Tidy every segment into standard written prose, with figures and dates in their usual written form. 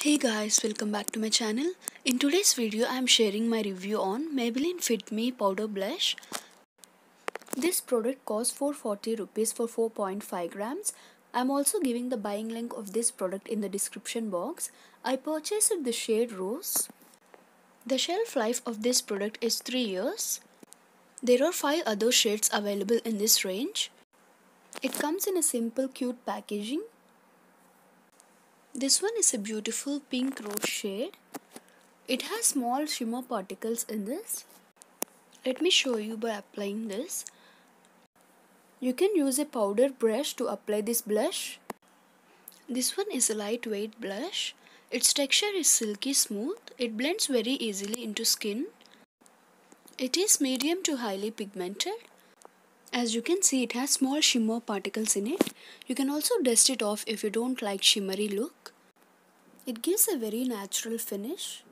Hey guys, welcome back to my channel. In today's video, I am sharing my review on Maybelline Fit Me Powder Blush. This product costs 440 rupees for 4.5 grams. I am also giving the buying link of this product in the description box. I purchased the shade Rose. The shelf life of this product is 3 years. There are 5 other shades available in this range. It comes in a simple cute packaging. This one is a beautiful pink rose shade. It has small shimmer particles in this. Let me show you by applying this. You can use a powder brush to apply this blush. This one is a lightweight blush. Its texture is silky smooth. It blends very easily into skin. It is medium to highly pigmented. As you can see, it has small shimmer particles in it. You can also dust it off if you don't like shimmery look. It gives a very natural finish.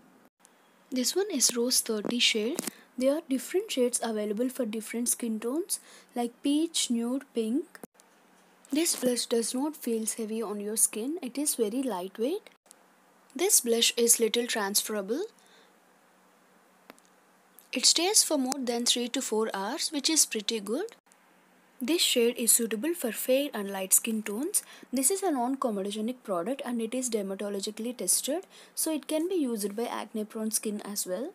This one is Rose 30 shade. There are different shades available for different skin tones like peach, nude, pink. This blush does not feel heavy on your skin. It is very lightweight. This blush is little transferable. It stays for more than 3 to 4 hours, which is pretty good. This shade is suitable for fair and light skin tones. This is a non-comedogenic product and it is dermatologically tested, so it can be used by acne-prone skin as well.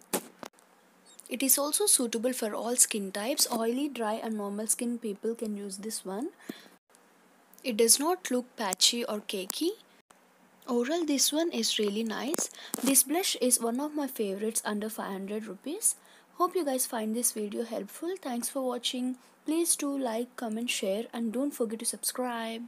It is also suitable for all skin types. Oily, dry and normal skin people can use this one. It does not look patchy or cakey. Overall, this one is really nice. This blush is one of my favorites under 500 rupees. Hope you guys find this video helpful. Thanks for watching. Please do like, comment, share and don't forget to subscribe.